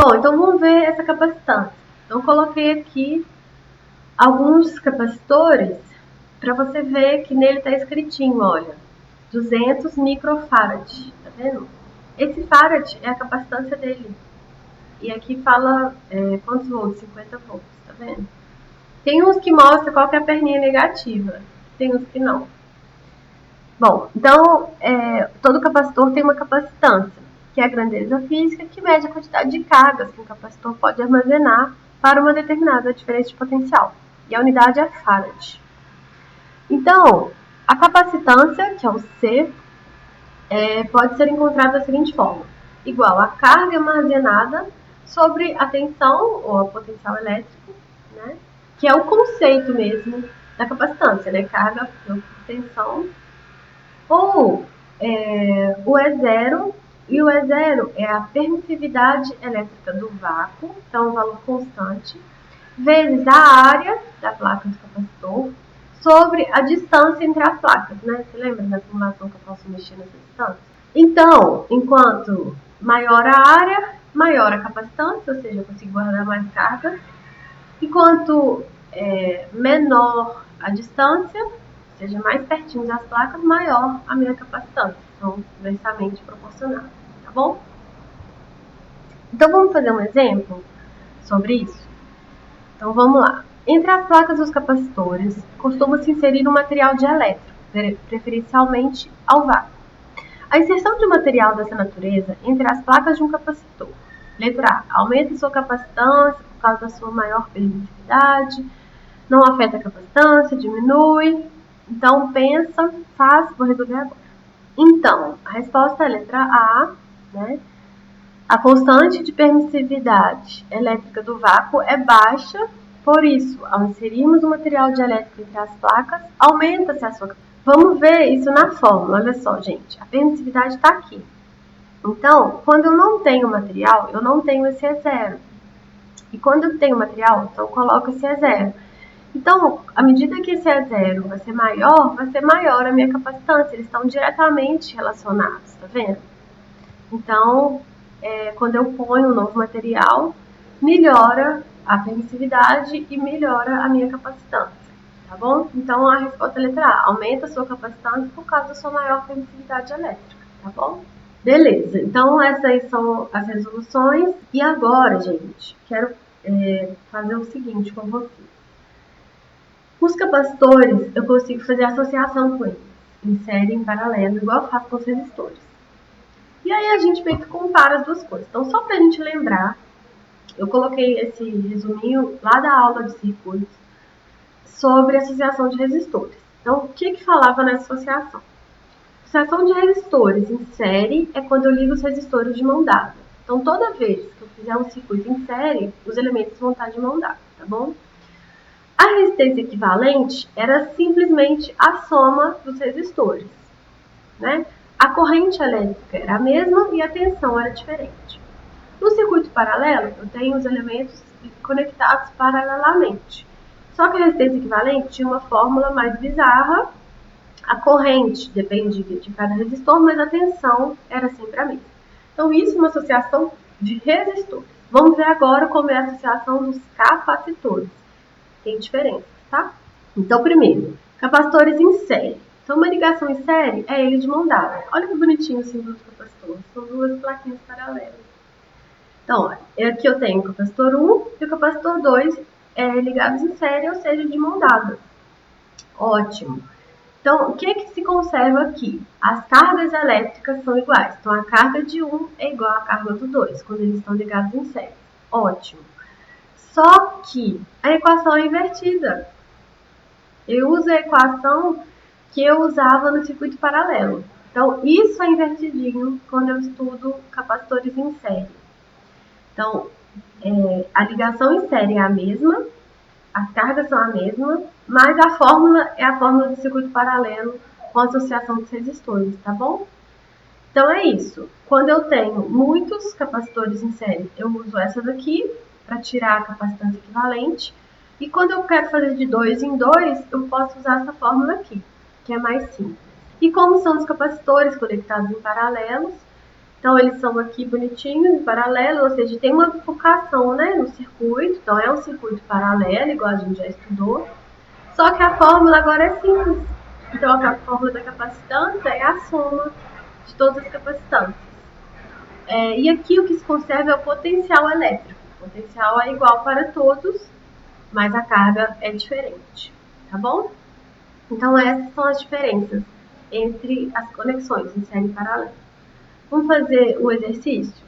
Bom, então vamos ver essa capacitância. Então coloquei aqui alguns capacitores para você ver que nele está escritinho, olha, 200 microfarad, tá vendo? Esse farad é a capacitância dele. E aqui fala quantos volts? 50 volts, tá vendo? Tem uns que mostra qual que é a perninha negativa, tem uns que não. Bom, então todo capacitor tem uma capacitância, que é a grandeza física, que mede a quantidade de cargas que um capacitor pode armazenar para uma determinada diferença de potencial. E a unidade é farad. Então, a capacitância, que é o C, pode ser encontrada da seguinte forma: igual a carga armazenada sobre a tensão ou a potencial elétrico, né? Que é o conceito mesmo da capacitância, né? Carga por tensão. Ou o E0, e o E0 é a permissividade elétrica do vácuo, então um valor constante, vezes a área da placa do capacitor sobre a distância entre as placas, né? Você lembra da simulação que eu posso mexer nessa distância? Então, enquanto maior a área, maior a capacitância, ou seja, eu consigo guardar mais carga. Enquanto menor a distância, ou seja, mais pertinho das placas, maior a minha capacitância. São inversamente proporcionais, tá bom? Então vamos fazer um exemplo sobre isso? Então vamos lá. Entre as placas dos capacitores, costuma-se inserir um material dielétrico, preferencialmente ao vácuo. A inserção de material dessa natureza entre as placas de um capacitor. Letra A. Aumenta sua capacitância por causa da sua maior permissividade. Não afeta a capacitância, diminui. Então pensa, faz, vou resolver agora. Então, a resposta é a letra A, né? A constante de permissividade elétrica do vácuo é baixa, por isso, ao inserirmos o material dielétrico entre as placas, aumenta-se a sua capacitância. Vamos ver isso na fórmula, olha só, gente, a permissividade está aqui. Então, quando eu não tenho material, eu não tenho esse E0. E quando eu tenho material, então eu coloco esse E0. Então, à medida que esse E0 vai ser maior a minha capacitância. Eles estão diretamente relacionados, tá vendo? Então, quando eu ponho um novo material, melhora a permissividade e melhora a minha capacitância, tá bom? Então, a resposta é a letra A. Aumenta a sua capacitância por causa da sua maior permissividade elétrica, tá bom? Beleza, então essas aí são as resoluções. E agora, gente, quero fazer o seguinte com vocês. Os capacitores, eu consigo fazer associação com eles, em série, em paralelo, igual eu faço com os resistores. E aí a gente meio que compara as duas coisas. Então, só para a gente lembrar, eu coloquei esse resuminho lá da aula de circuitos sobre associação de resistores. Então, o que falava nessa associação? Associação de resistores em série é quando eu ligo os resistores de mão dada. Então, toda vez que eu fizer um circuito em série, os elementos vão estar de mão dada, tá bom? A resistência equivalente era simplesmente a soma dos resistores, né? A corrente elétrica era a mesma e a tensão era diferente. No circuito paralelo, eu tenho os elementos conectados paralelamente. Só que a resistência equivalente tinha uma fórmula mais bizarra. A corrente dependia de cada resistor, mas a tensão era sempre a mesma. Então, isso é uma associação de resistores. Vamos ver agora como é a associação dos capacitores. Tem diferença, tá? Então, primeiro, capacitores em série. Então, uma ligação em série é ele de mão dada. Olha que bonitinho o símbolo do capacitor. São duas plaquinhas paralelas. Então, aqui eu tenho o capacitor 1 e o capacitor 2 ligados em série, ou seja, de mão dada. Ótimo. Então, o que se conserva aqui? As cargas elétricas são iguais. Então, a carga de um é igual à carga do 2, quando eles estão ligados em série. Ótimo. Só que a equação é invertida. Eu uso a equação que eu usava no circuito paralelo. Então, isso é invertidinho quando eu estudo capacitores em série. Então, a ligação em série é a mesma, as cargas são a mesma, mas a fórmula é a fórmula do circuito paralelo com a associação dos resistores, tá bom? Então, é isso. Quando eu tenho muitos capacitores em série, eu uso essa daqui para tirar a capacitância equivalente. E quando eu quero fazer de 2 em 2, eu posso usar essa fórmula aqui, que é mais simples. E como são os capacitores conectados em paralelos, Então, eles são aqui bonitinhos, em paralelo, ou seja, tem uma bifurcação, né, no circuito. Então, é um circuito paralelo, igual a gente já estudou. Só que a fórmula agora é simples. Então, a fórmula da capacitância é a soma de todas as capacitâncias. E aqui o que se conserva é o potencial elétrico. O potencial é igual para todos, mas a carga é diferente, tá bom? Então, essas são as diferenças entre as conexões em série paralela. Vamos fazer o exercício?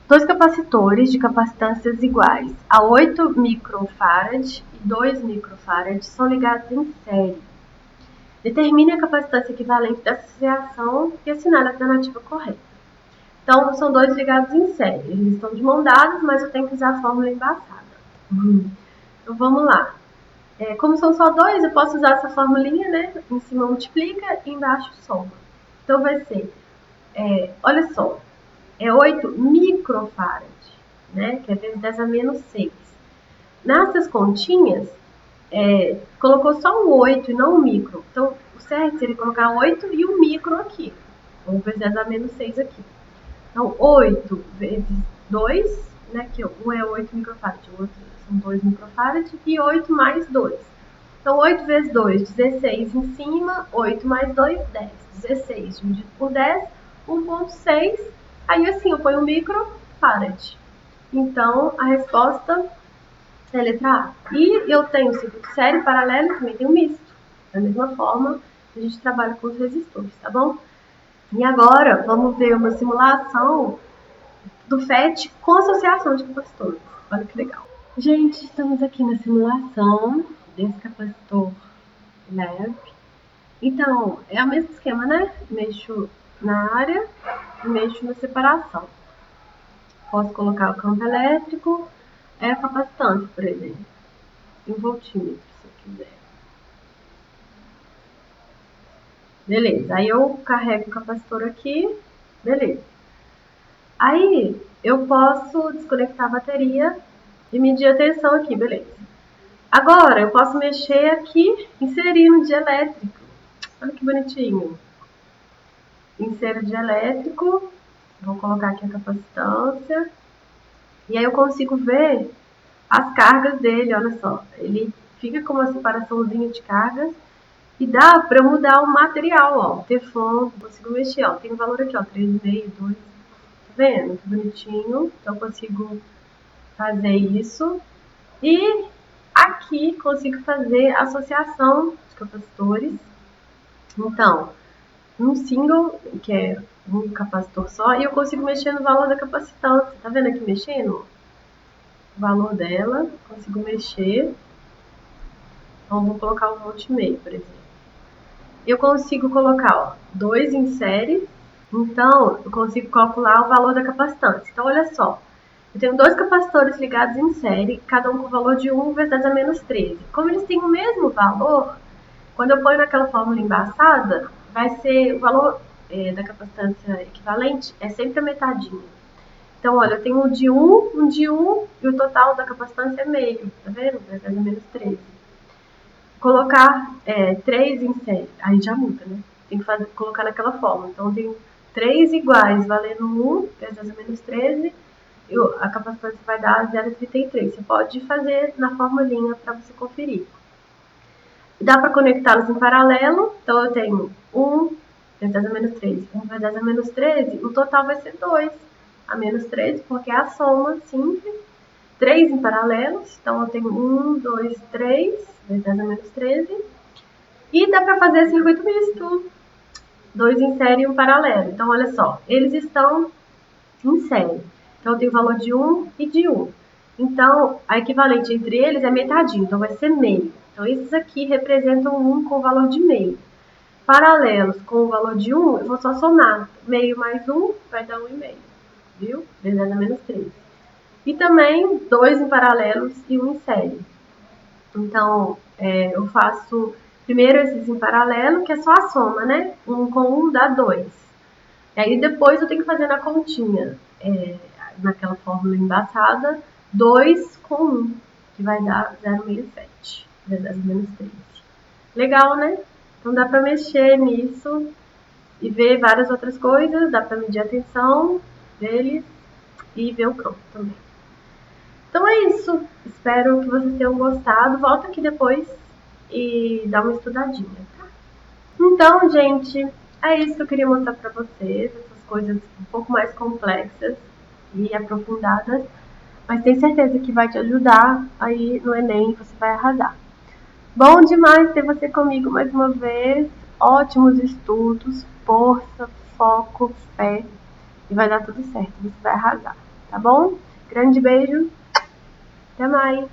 Dois capacitores de capacitâncias iguais a 8 microfarad e 2 microfarad são ligados em série. Determine a capacitância equivalente dessa reação e assinale a alternativa correta. Então, são dois ligados em série. Eles estão de mão dadas, mas eu tenho que usar a fórmula embaçada. Então, vamos lá. Como são só dois, eu posso usar essa formulinha, né? Em cima multiplica e embaixo soma. Então, vai ser, olha só, 8 microfarad, né? Que é vezes 10 a menos 6. Nessas continhas, colocou só um 8 e não um micro. Então, o certo seria colocar 8 e um micro aqui. Ou vezes 10 a menos 6 aqui. Então, 8 vezes 2, né? Que um é 8 microfarad, o outro são 2 microfarad, e 8 mais 2. Então, 8 vezes 2, 16 em cima, 8 mais 2, 10. 16 dividido por 10, 1,6. Aí, assim, eu ponho um microfarad. Então, a resposta é a letra A. E eu tenho circuito série, paralelo, e também tenho misto. Da mesma forma, a gente trabalha com os resistores, tá bom? E agora, vamos ver uma simulação do FET com associação de capacitores. Olha que legal. Gente, estamos aqui na simulação desse capacitor LED. Então, é o mesmo esquema, né? Mexo na área e mexo na separação. Posso colocar o campo elétrico, a capacitância, por exemplo, em voltímetro, se eu quiser. Beleza, aí eu carrego o capacitor aqui, beleza. Aí eu posso desconectar a bateria e medir a tensão aqui, beleza. Agora eu posso mexer aqui, inserir no dielétrico. Olha que bonitinho. Insero dielétrico, vou colocar aqui a capacitância. E aí eu consigo ver as cargas dele, olha só. Ele fica com uma separaçãozinha de cargas. E dá para mudar o material, ó. O Teflon, consigo mexer, ó. Tem um valor aqui, ó, 3,5, 2. Tá vendo? Que bonitinho. Então, eu consigo fazer isso. E aqui, consigo fazer a associação dos capacitores. Então, um single, que é um capacitor só, e eu consigo mexer no valor da capacitância. Tá vendo aqui mexendo? O valor dela, consigo mexer. Então, vou colocar 1,5 V, por exemplo. Eu consigo colocar 2 em série, então eu consigo calcular o valor da capacitância. Então, olha só, eu tenho dois capacitores ligados em série, cada um com o valor de 1 vezes 10 a menos 13. Como eles têm o mesmo valor, quando eu ponho naquela fórmula embaçada, vai ser o valor da capacitância equivalente, é sempre a metadinha. Então, olha, eu tenho um de 1, e o total da capacitância é meio, tá vendo? 10 a menos 13. Colocar 3 em série, aí já muda, né? Tem que colocar naquela forma. Então, tem 3 iguais valendo 1 vezes 10 a menos 13, e a capacitância vai dar 0,33. Você pode fazer na formulinha para você conferir. Dá para conectá-los em paralelo, então eu tenho 1 vezes 10 a menos 13, 1 vezes 10 a menos 13, o total vai ser 2 a menos 13, porque é a soma simples. 3 em paralelos, então eu tenho 1, 2, 3, vezes 10 a menos 13. E dá para fazer circuito misto, 2 em série e um paralelo. Então, olha só, eles estão em série. Então, eu tenho o valor de 1 e de 1. Então, a equivalente entre eles é metadinho, então vai ser meio. Então, esses aqui representam 1 com o valor de meio. Paralelos com o valor de 1, eu vou só somar. Meio mais 1 vai dar 1,5, viu? Vezes 10 a menos 13. E também 2 em paralelos e 1 em série. Então, eu faço primeiro esses em paralelo, que é só a soma, né? 1 com 1 dá 2. E aí depois eu tenho que fazer na continha, naquela fórmula embaçada, 2 com 1, que vai dar 0,67, vezes 10 menos 13. Legal, né? Então dá para mexer nisso e ver várias outras coisas, dá pra medir a atenção deles e ver o campo também. Então é isso, espero que vocês tenham gostado, volta aqui depois e dá uma estudadinha, tá? Então, gente, é isso que eu queria mostrar pra vocês, essas coisas um pouco mais complexas e aprofundadas, mas tenho certeza que vai te ajudar aí no Enem, você vai arrasar. Bom demais ter você comigo mais uma vez, ótimos estudos, força, foco, fé, e vai dar tudo certo, você vai arrasar, tá bom? Grande beijo, até mais!